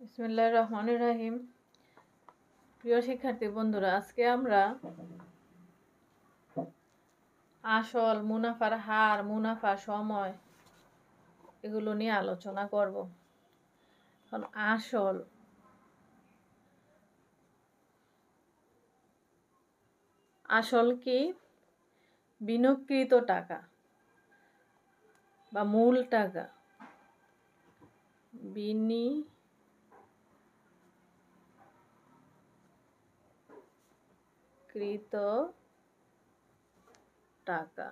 বিসমিল্লাহির রহমানির রহিম। প্রিয় শিক্ষার্থী বন্ধুরা, আজকে আমরা আসল, মুনাফার হার, মুনাফার সময় এগুলো নিয়ে আলোচনা করব। এখন আসল কি? বিনিয়োগকৃত টাকা বা মূল টাকা। বিনিয়োগকৃত টাকা।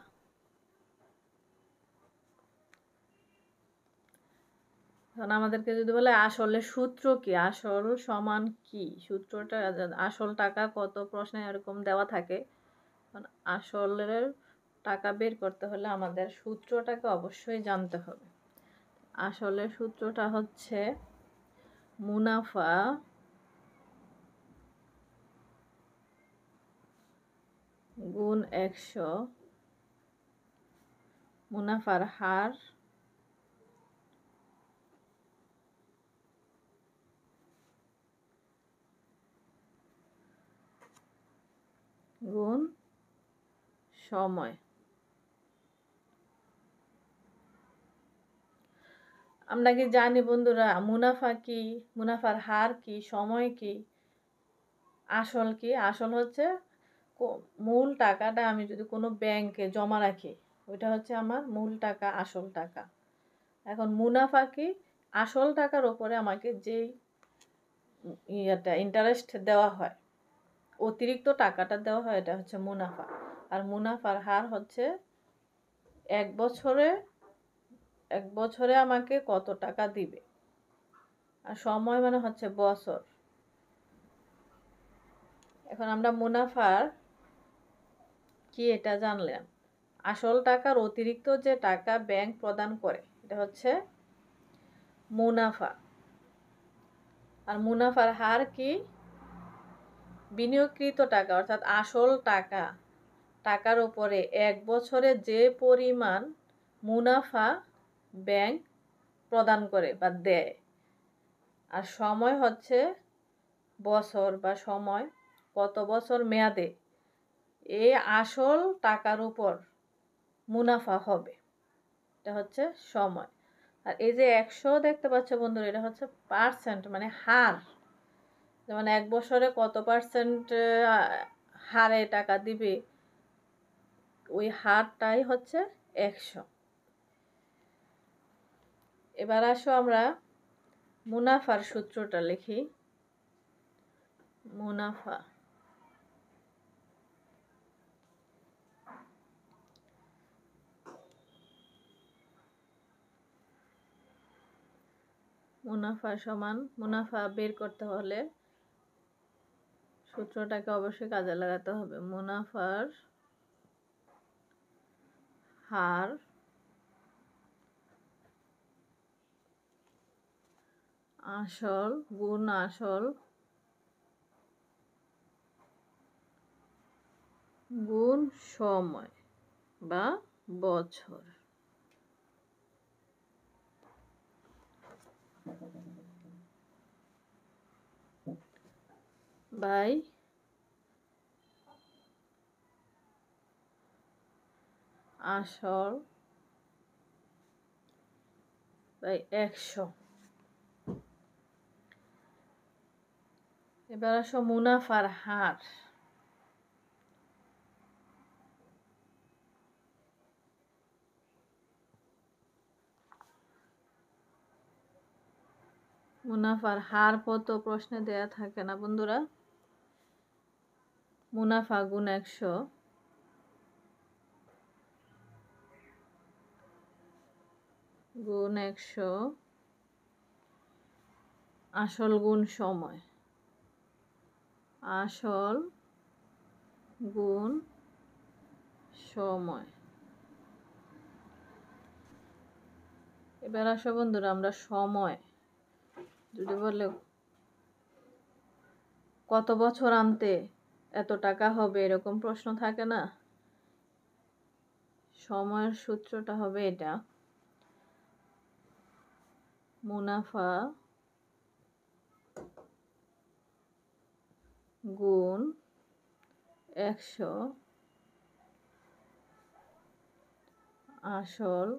এখন আমাদেরকে যদি বলে আসলের সূত্র কি, আসল সমান কি, সূত্রটা আসল টাকা কত, প্রশ্নে এরকম দেওয়া থাকে। আসলের টাকা বের করতে হলে আমাদের সূত্রটাকে অবশ্যই জানতে হবে। আসলের সূত্রটা হচ্ছে মুনাফা গুণ 100, মুনাফার হার গুণ সময়। আমরা কি জানি বন্ধুরা, মুনাফা কি, মুনাফার হার কি, সময় কি, আসল কি? আসল হচ্ছে মূল টাকাটা আমি যদি কোনো ব্যাংকে জমা রাখি, ওইটা হচ্ছে আমার মূল টাকা, আসল টাকা। এখন মুনাফা কি? আসল টাকার উপরে আমাকে যেই ইন্টারেস্ট দেওয়া হয়, অতিরিক্ত টাকাটা দেওয়া হয়, এটা হচ্ছে মুনাফা। আর মুনাফার হার হচ্ছে এক বছরে আমাকে কত টাকা দিবে। আর সময় মানে হচ্ছে বছর। এখন আমরা মুনাফার কি এটা জানলাম। আসল টাকার অতিরিক্ত যে টাকা ব্যাংক প্রদান করে, এটা হচ্ছে মুনাফা। আর মুনাফার হার কি? বিনিয়োগকৃত টাকা, অর্থাৎ আসল টাকার উপরে এক বছরে যে পরিমাণ মুনাফা ব্যাংক প্রদান করে বা দেয়। আর সময় হচ্ছে বছর বা সময়, কত বছর মেয়াদে এই আসল টাকার উপর মুনাফা হবে, এটা হচ্ছে সময়। আর এই যে 100 দেখতে পাচ্ছ বন্ধুরা, এটা হচ্ছে পার্সেন্ট, মানে হার। যেমন এক বছরে কত পার্সেন্ট হারে টাকা দিবে, ওই হারটাই হচ্ছে 100। এবার আসো আমরা মুনাফার সূত্রটা লিখি। মুনাফা সমান, মুনাফা বের করতে হলে সূত্রটাকে অবশ্যই কাজে লাগাতে হবে। মুনাফার হার আসল গুণ আসল গুণ সময় বা বছর। বাই আসল বাই 100। এবার আসো মুনাফার হার। মুনাফার হার কত প্রশ্নে দেয়া থাকে না বন্ধুরা। মুনাফা গুণ 100 গুণ 100 আসল গুণ সময়, আসল গুণ সময়। এবার আসো বন্ধুরা, আমরা সময় যদি বলে কত বছর আনতে এত টাকা হবে, এরকম প্রশ্ন থাকে না। সময়ের সূত্রটা হবে এটা, মুনাফা গুণ 100 আসল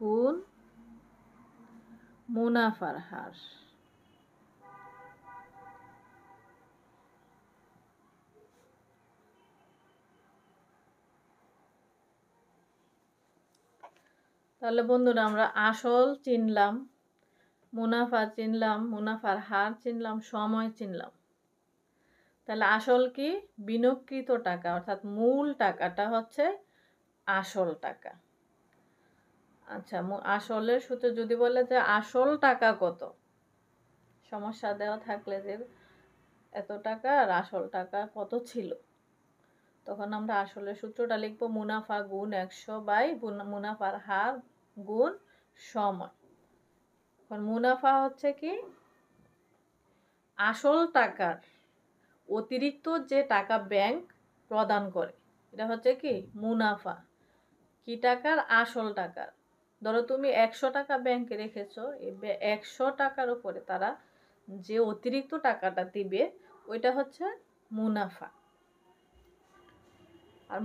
গুণ মুনাফার হার। তাহলে বন্ধুরা আমরা আসল চিনলাম, মুনাফা চিনলাম, মুনাফার হার চিনলাম, সময় চিনলাম। তাহলে আসল কি? বিনিয়োগকৃত টাকা, অর্থাৎ মূল টাকাটা হচ্ছে আসল টাকা। আচ্ছা, আসলের সূত্রে যদি বলে যে আসল টাকা কত, সমস্যা দেওয়া থাকলে যে এত টাকা আর আসল টাকা কত ছিল, তখন আমরা আসলের সূত্রটা লিখবো মুনাফা গুণ 100 বাই মুনাফার হার গুণ সময়। এখন মুনাফা হচ্ছে কি? আসল টাকার অতিরিক্ত যে টাকা ব্যাংক প্রদান করে, এটা হচ্ছে কি মুনাফা। কি টাকার? আসল টাকার। ধরো তুমি 100 টাকা ব্যাংকে রেখেছো, এই 100 টাকার উপরে তারা যে অতিরিক্ত টাকাটা দিবে ওইটা হচ্ছে মুনাফা। আর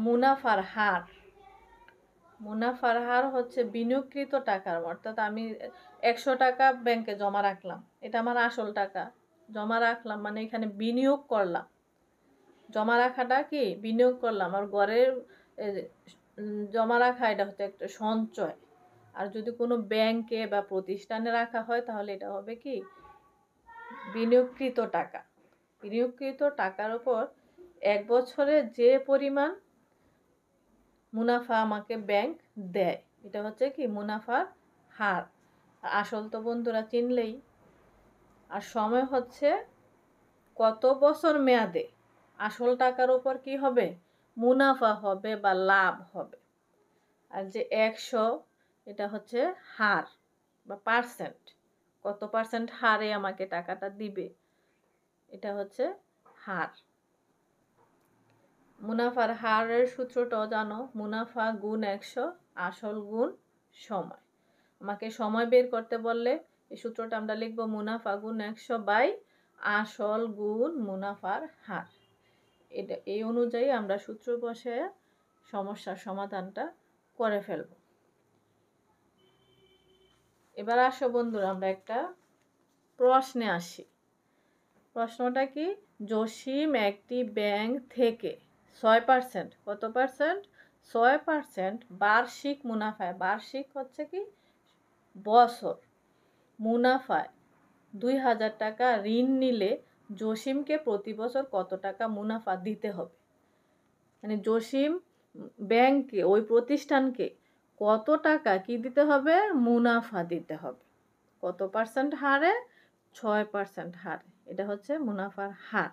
মুনাফার হার হচ্ছে বিনিয়োগকৃত টাকার, অর্থাৎ আমি 100 টাকা ব্যাংকে জমা রাখলাম, এটা আমার আসল টাকা, জমা রাখলাম মানে এখানে বিনিয়োগ করলাম। জমা রাখাটা কি? বিনিয়োগ করলাম। আর ঘরের জমা রাখা এটা হচ্ছে একটা সঞ্চয়। আর যদি কোনো ব্যাংকে বা প্রতিষ্ঠানে রাখা হয় তাহলে এটা হবে কি? বিনিয়োগকৃত টাকা। বিনিয়োগকৃত টাকার উপর 1 বছরে যে পরিমাণ মুনাফা আমাকে ব্যাংক দেয়, এটা হচ্ছে কি মুনাফার হার। আসল তো বন্ধুরা চিনলেই। আর সময় হচ্ছে কত বছর মেয়াদে আসল টাকার উপর কি হবে? মুনাফা হবে বা লাভ হবে। আর যে 100, এটা হচ্ছে হার বা পার্সেন্ট, কত পার্সেন্ট হারে আমাকে টাকাটা দিবে, এটা হচ্ছে হার। মুনাফার হারের সূত্রটাও জানো, মুনাফা গুণ 100 আসল গুণ সময়। আমাকে সময় বের করতে বললে এই সূত্রটা আমরা লিখবো মুনাফা গুণ 100 বাই আসল গুণ মুনাফার হার। এটা এই অনুযায়ী আমরা সূত্র বসে সমস্যার সমাধানটা করে ফেলব। এবার আসো বন্ধুরা আমরা একটা প্রশ্নে আসি। প্রশ্নটা কি? জসিম একটি ব্যাংক থেকে 6%, কত পার্সেন্ট? 6% বার্ষিক মুনাফায়, বার্ষিক হচ্ছে কি বছর, মুনাফায় 2000 টাকা ঋণ নিলে জসিমকে প্রতি বছর কত টাকা মুনাফা দিতে হবে? মানে জসিম ব্যাংকে, ওই প্রতিষ্ঠানকে কত টাকা কি দিতে হবে? মুনাফা দিতে হবে। কত পার্সেন্ট হারে? 6% হারে। এটা হচ্ছে মুনাফার হার,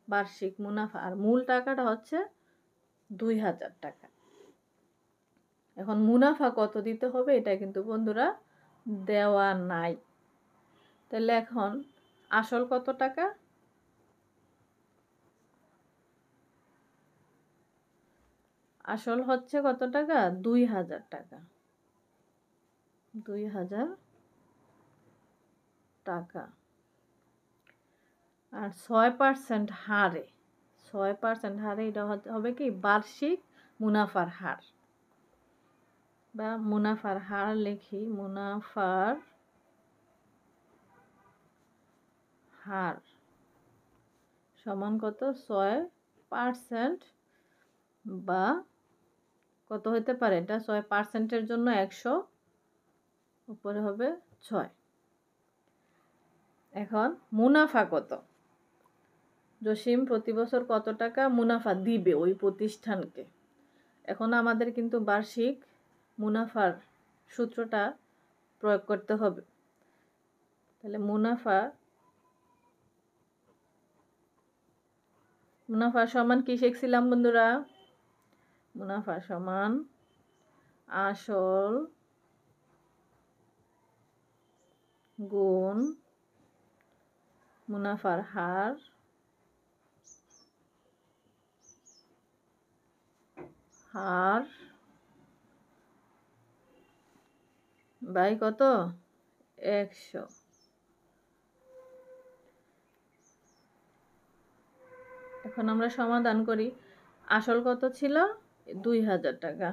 বার্ষিক মুনাফা। আর মূল টাকাটা হচ্ছে 2000 টাকা। এখন মুনাফা কত দিতে হবে এটা কিন্তু বন্ধুরা দেওয়া নাই। তাহলে এখন আসল কত টাকা? আসল হচ্ছে কত টাকা? 2000 টাকা। 2000 টাকা। আর 6% হারে, 6% হারে এটা হবে কি বার্ষিক মুনাফার হার। বা মুনাফার হার লিখি, মুনাফার হার সমান কত? 6% বা কত হতে পারে? এটা 6%-এর জন্য 100, উপরে হবে 6। এখন মুনাফা কত? জসিম প্রতি বছর কত টাকা মুনাফা দিবে ওই প্রতিষ্ঠানকে? এখন আমাদের কিন্তু বার্ষিক মুনাফার সূত্রটা প্রয়োগ করতে হবে। তাহলে মুনাফা সমান কি শিখছিলাম বন্ধুরা? মুনাফা সমান আসল গুণ মুনাফার হার বাই কত? 100। এখন আমরা সমাধান করি। আসল কত ছিল? 2000 টাকা।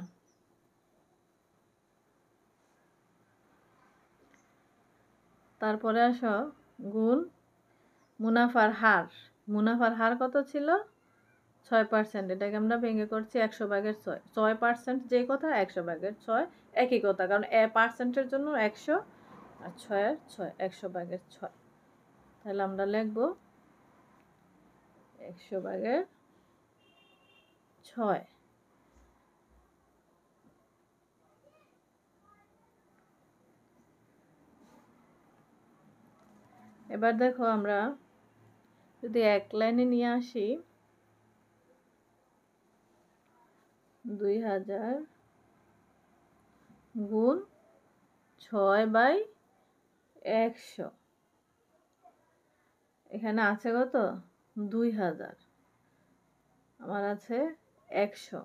তারপরে আসো গুণ মুনাফার হার। মুনাফার হার কত ছিল? 6%। এটাকে আমরা ভেঙে করছি 100/6। 6% যে কথা, 100/6 একই কথা, কারণ পার্সেন্টের জন্য 100 আর 6 100/6। তাহলে আমরা লিখব 100/6। এবার দেখো আমরা যদি এক লাইনে নিয়ে আসি, 2000 গুণ 6/100। এখানে আছে কত? 2000, আমার আছে 100।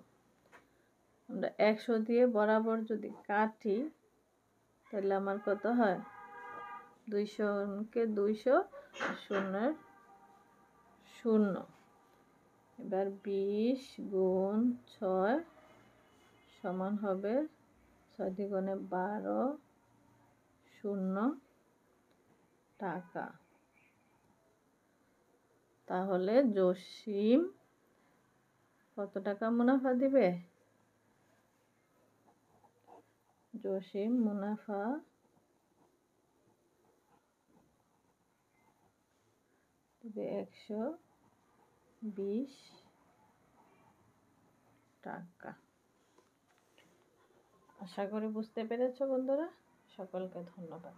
আমরা 100 দিয়ে বরাবর যদি কাটি তাহলে আমার কত হয়? 200 কে 200, শূন্যের 0। এবার 20 গুণ 6 সমান হবে 6 দ্বিগুণে 12, 0 টাকা। তাহলে জসিম কত টাকা মুনাফা দিবে? জসিম মুনাফা দিবে 120 টাকা। আশা করি বুঝতে পেরেছো বন্ধুরা। সকলকে ধন্যবাদ।